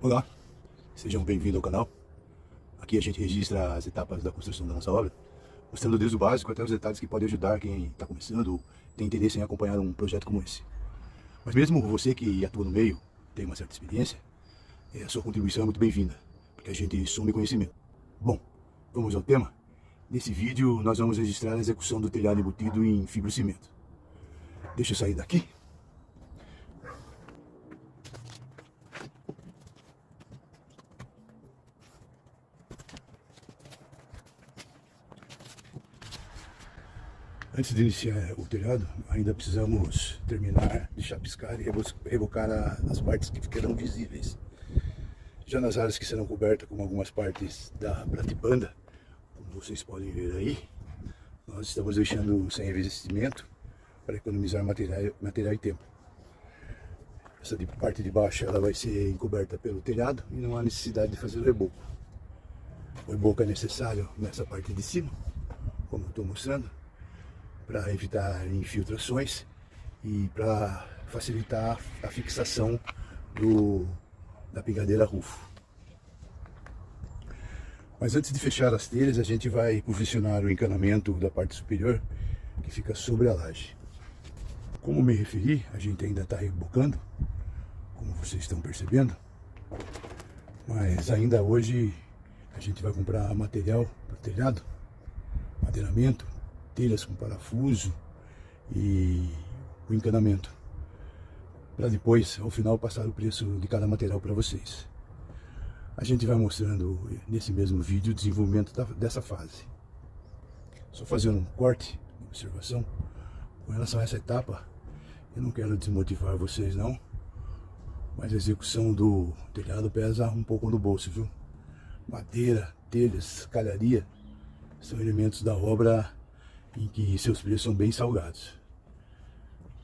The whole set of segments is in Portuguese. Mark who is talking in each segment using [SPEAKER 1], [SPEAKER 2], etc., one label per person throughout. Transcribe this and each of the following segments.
[SPEAKER 1] Olá, sejam bem-vindos ao canal. Aqui a gente registra as etapas da construção da nossa obra, mostrando desde o básico até os detalhes que podem ajudar quem está começando ou tem interesse em acompanhar um projeto como esse. Mas mesmo você que atua no meio, tem uma certa experiência, a sua contribuição é muito bem-vinda, porque a gente some conhecimento. Bom, vamos ao tema. Nesse vídeo nós vamos registrar a execução do telhado embutido em fibrocimento. Deixa eu sair daqui. Antes de iniciar o telhado, ainda precisamos terminar de chapiscar e rebocar as partes que ficarão visíveis. Já nas áreas que serão cobertas, como algumas partes da platibanda, como vocês podem ver aí, nós estamos deixando sem revestimento para economizar material e tempo. Essa parte de baixo ela vai ser encoberta pelo telhado e não há necessidade de fazer o reboco. O reboco é necessário nessa parte de cima, como eu estou mostrando, para evitar infiltrações e para facilitar a fixação da pingadeira rufo. Mas antes de fechar as telhas, a gente vai posicionar o encanamento da parte superior, que fica sobre a laje. Como me referi, a gente ainda está rebocando, como vocês estão percebendo, mas ainda hoje a gente vai comprar material para o telhado, madeiramento, telhas com parafuso e o encanamento, para depois, ao final, passar o preço de cada material para vocês. A gente vai mostrando nesse mesmo vídeo o desenvolvimento dessa fase. Só fazendo um corte, uma observação, com relação a essa etapa, eu não quero desmotivar vocês não, mas a execução do telhado pesa um pouco no bolso, viu? Madeira, telhas, calharia, são elementos da obra em que seus preços são bem salgados.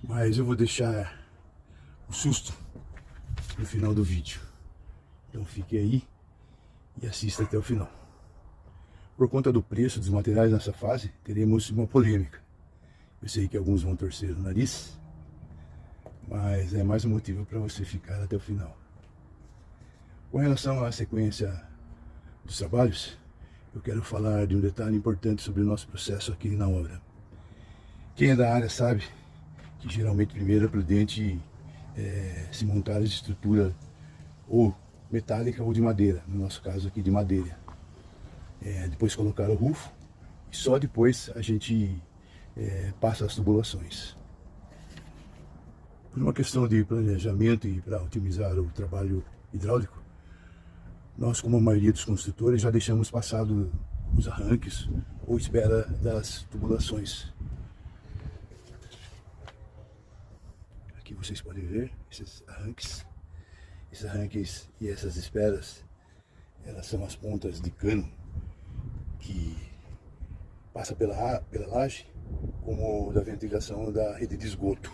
[SPEAKER 1] Mas eu vou deixar o susto no final do vídeo. Então fique aí e assista até o final. Por conta do preço dos materiais nessa fase, teremos uma polêmica. Eu sei que alguns vão torcer o nariz, mas é mais um motivo para você ficar até o final. Com relação à sequência dos trabalhos, eu quero falar de um detalhe importante sobre o nosso processo aqui na obra. Quem é da área sabe que geralmente primeiro é prudente se montar a estrutura ou metálica ou de madeira, no nosso caso aqui de madeira. Depois colocar o rufo e só depois a gente passa as tubulações. Por uma questão de planejamento e para otimizar o trabalho hidráulico, nós, como a maioria dos construtores, já deixamos passado os arranques ou espera das tubulações. Aqui vocês podem ver esses arranques. Esses arranques e essas esperas, elas são as pontas de cano que passa pela laje, como da ventilação da rede de esgoto.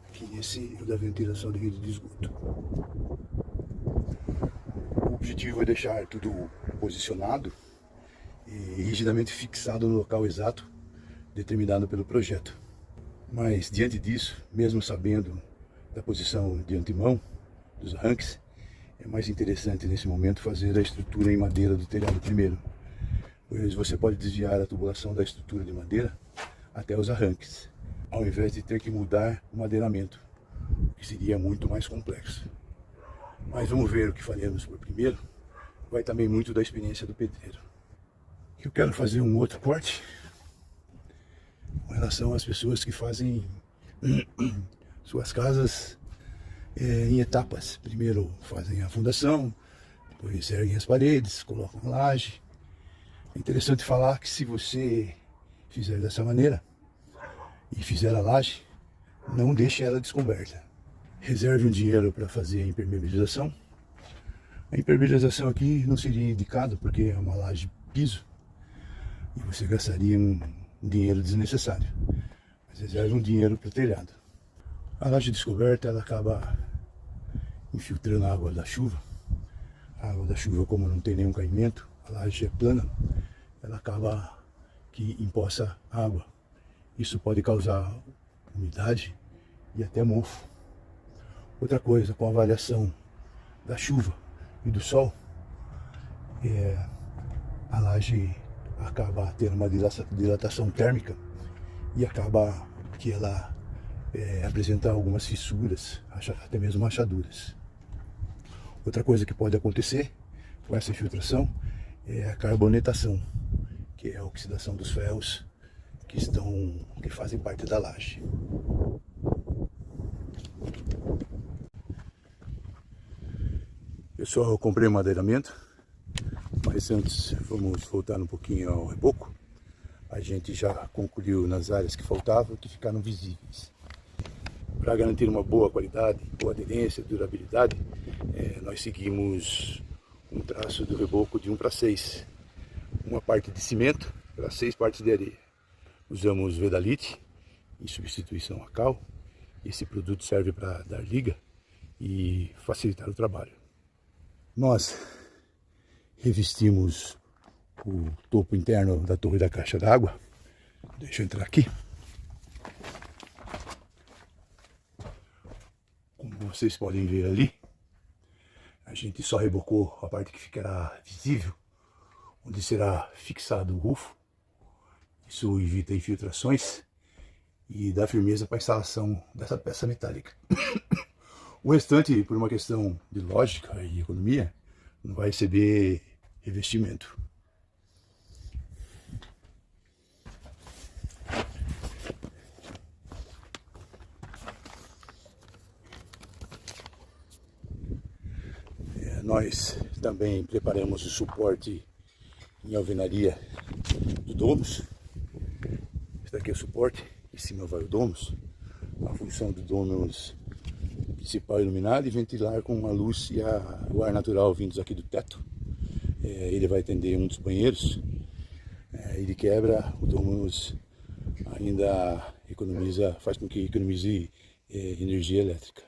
[SPEAKER 1] Aqui esse é o da ventilação de rede de esgoto. O objetivo é deixar tudo posicionado e rigidamente fixado no local exato determinado pelo projeto. Mas diante disso, mesmo sabendo da posição de antemão dos arranques, é mais interessante nesse momento fazer a estrutura em madeira do telhado primeiro, pois você pode desviar a tubulação da estrutura de madeira até os arranques, ao invés de ter que mudar o madeiramento, que seria muito mais complexo. Mas vamos ver o que faremos por primeiro. Vai também muito da experiência do pedreiro. Eu quero fazer um outro corte com relação às pessoas que fazem suas casas em etapas. Primeiro fazem a fundação, depois erguem as paredes, colocam a laje. É interessante falar que se você fizer dessa maneira e fizer a laje, não deixe ela descoberta. Reserve um dinheiro para fazer a impermeabilização. A impermeabilização aqui não seria indicado porque é uma laje piso e você gastaria um dinheiro desnecessário. Mas reserve um dinheiro para o telhado. A laje descoberta ela acaba infiltrando a água da chuva. A água da chuva, como não tem nenhum caimento, a laje é plana, ela acaba que empoça água. Isso pode causar umidade e até mofo. Outra coisa, com a variação da chuva e do sol, a laje acaba tendo uma dilatação térmica e acaba que ela apresenta algumas fissuras, até mesmo rachaduras. Outra coisa que pode acontecer com essa infiltração é a carbonetação, que é a oxidação dos ferros que fazem parte da laje. Pessoal, eu comprei um madeiramento, mas antes vamos voltar um pouquinho ao reboco. A gente já concluiu nas áreas que faltavam, que ficaram visíveis. Para garantir uma boa qualidade, boa aderência, durabilidade, nós seguimos um traço do reboco de 1:6. Uma parte de cimento para 6 partes de areia. Usamos vedalite em substituição a cal. Esse produto serve para dar liga e facilitar o trabalho. Nós revestimos o topo interno da torre da caixa d'água. Deixa eu entrar aqui. Como vocês podem ver ali, a gente só rebocou a parte que ficará visível, onde será fixado o rufo. Isso evita infiltrações e dá firmeza para a instalação dessa peça metálica. O restante, por uma questão de lógica e economia, não vai receber revestimento. Nós também preparamos o suporte em alvenaria do domus. Esse daqui é o suporte, em cima vai o domus. A função do domus principal é iluminar e ventilar com a luz e o ar natural vindos aqui do teto. Ele vai atender um dos banheiros. Ele quebra, o domus ainda faz com que economize energia elétrica.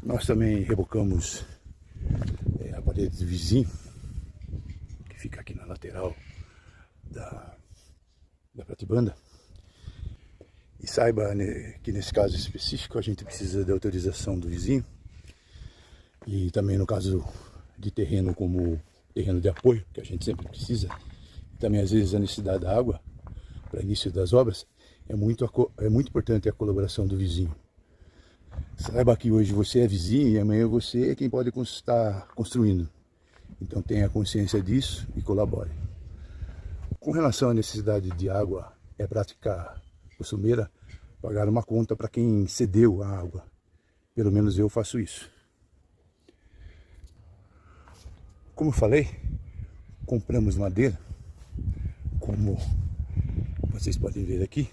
[SPEAKER 1] Nós também rebocamos a parede do vizinho, que fica aqui na lateral da platibanda. E saiba, né, que nesse caso específico a gente precisa da autorização do vizinho. E também no caso de terreno como terreno de apoio, que a gente sempre precisa. E também às vezes a necessidade da água para início das obras. É muito importante a colaboração do vizinho. Saiba que hoje você é vizinho e amanhã você é quem pode estar construindo. Então tenha consciência disso e colabore. Com relação à necessidade de água, é prática costumeira pagar uma conta para quem cedeu a água. Pelo menos eu faço isso. Como eu falei, compramos madeira, como vocês podem ver aqui.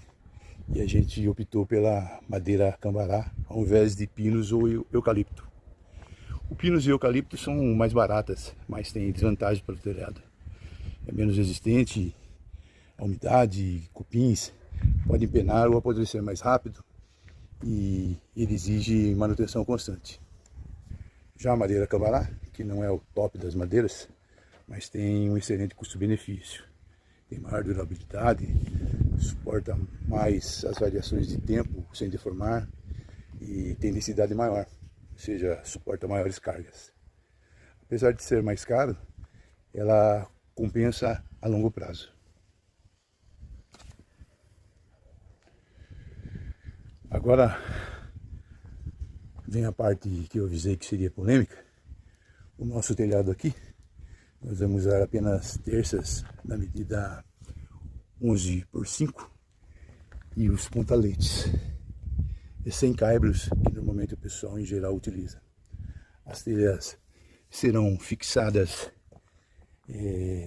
[SPEAKER 1] E a gente optou pela madeira cambará ao invés de pinos ou eucalipto. O pinos e o eucalipto são mais baratas, mas tem desvantagem para o telhado. É menos resistente à umidade, cupins, pode empenar ou apodrecer mais rápido e ele exige manutenção constante. Já a madeira cambará, que não é o top das madeiras, mas tem um excelente custo-benefício. Tem maior durabilidade, suporta mais as variações de tempo sem deformar e tem densidade maior, ou seja, suporta maiores cargas. Apesar de ser mais caro, ela compensa a longo prazo. Agora vem a parte que eu avisei que seria polêmica. O nosso telhado aqui, nós vamos usar apenas terças na medida 11x5 e os pontaletes e 100 caibros que normalmente o pessoal em geral utiliza. As telhas serão fixadas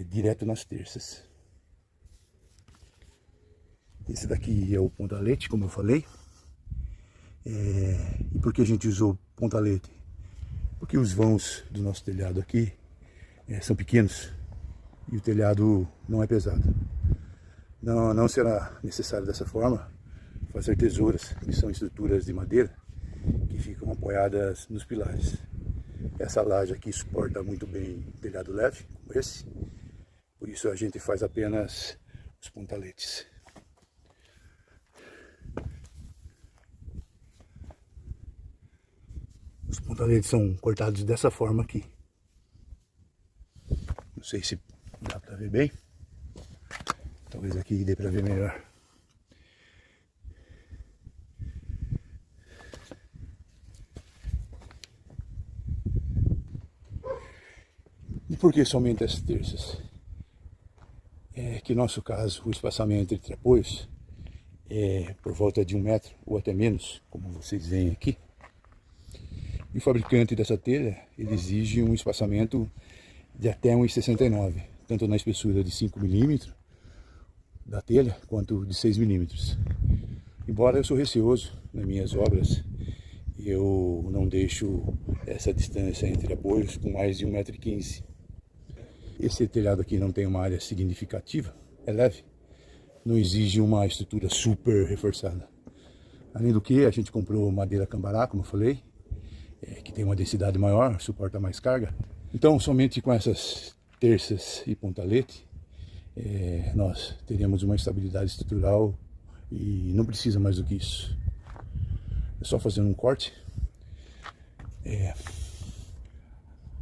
[SPEAKER 1] direto nas terças. Esse daqui é o pontalete, como eu falei. E por que a gente usou pontalete? Porque os vãos do nosso telhado aqui são pequenos e o telhado não é pesado. Não será necessário dessa forma fazer tesouras, que são estruturas de madeira que ficam apoiadas nos pilares. Essa laje aqui suporta muito bem telhado leve, como esse, por isso a gente faz apenas os pontaletes. Os pontaletes são cortados dessa forma aqui. Não sei se dá para ver bem. Talvez aqui dê para ver melhor. E por que somente as terças? É que, no nosso caso, o espaçamento entre apoios é por volta de 1 metro ou até menos, como vocês veem aqui. E o fabricante dessa telha, ele exige um espaçamento de até 1,69, tanto na espessura de 5 milímetros da telha, quanto de 6 milímetros. Embora eu sou receoso nas minhas obras, eu não deixo essa distância entre apoios com mais de 1,15 m. Esse telhado aqui não tem uma área significativa, é leve, não exige uma estrutura super reforçada. Além do que, a gente comprou madeira cambará, como eu falei, que tem uma densidade maior, suporta mais carga. Então, somente com essas terças e pontalete, nós teríamos uma estabilidade estrutural e não precisa mais do que isso. É só fazer um corte.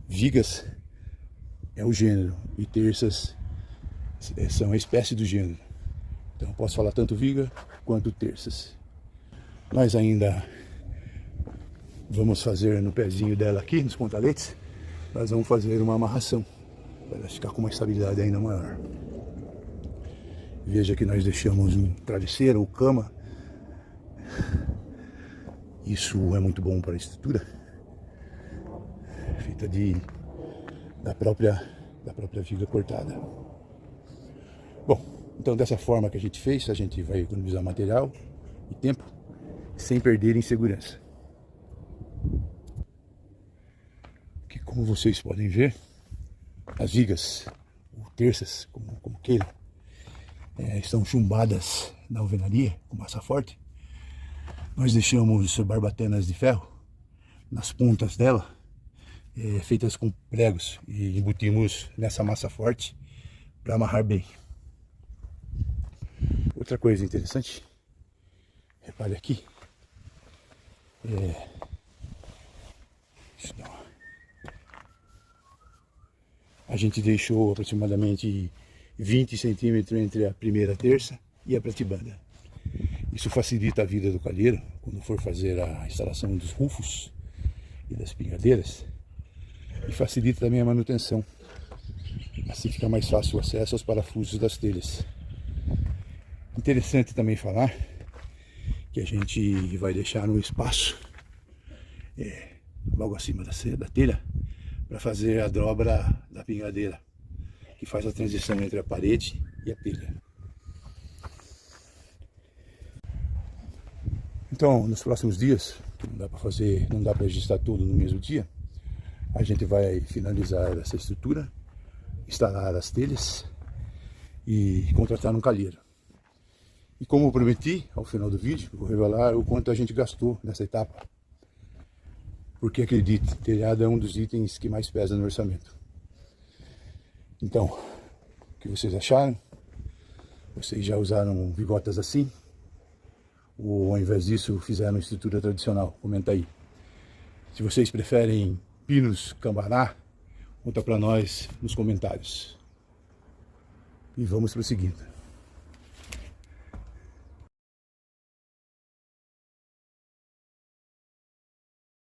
[SPEAKER 1] Vigas é o gênero e terças são a espécie do gênero. Então eu posso falar tanto viga quanto terças. Nós ainda vamos fazer no pezinho dela aqui, nos pontaletes, nós vamos fazer uma amarração para ela ficar com uma estabilidade ainda maior. Veja que nós deixamos um travesseiro ou cama. Isso é muito bom para a estrutura, feita da própria viga cortada. Bom, então dessa forma que a gente fez, a gente vai economizar material e tempo, sem perder em segurança. Que, como vocês podem ver, as vigas, ou terças, como queiram, estão chumbadas na alvenaria com massa forte. Nós deixamos barbatanas de ferro nas pontas dela, feitas com pregos, e embutimos nessa massa forte para amarrar bem. Outra coisa interessante, repare aqui, a gente deixou aproximadamente 20 centímetros entre a primeira terça e a pratibanda. Isso facilita a vida do calheiro quando for fazer a instalação dos rufos e das pingadeiras, e facilita também a manutenção. Assim fica mais fácil o acesso aos parafusos das telhas. Interessante também falar que a gente vai deixar um espaço logo acima da telha para fazer a dobra da pingadeira, que faz a transição entre a parede e a telha. Então, nos próximos dias, que não dá para registrar tudo no mesmo dia, a gente vai finalizar essa estrutura, instalar as telhas e contratar um calheiro. E como eu prometi, ao final do vídeo, eu vou revelar o quanto a gente gastou nessa etapa. Porque, acredite, telhado é um dos itens que mais pesa no orçamento. Então, o que vocês acharam? Vocês já usaram vigotas assim? Ou ao invés disso fizeram estrutura tradicional? Comenta aí. Se vocês preferem pinos cambará, conta para nós nos comentários. E vamos prosseguindo.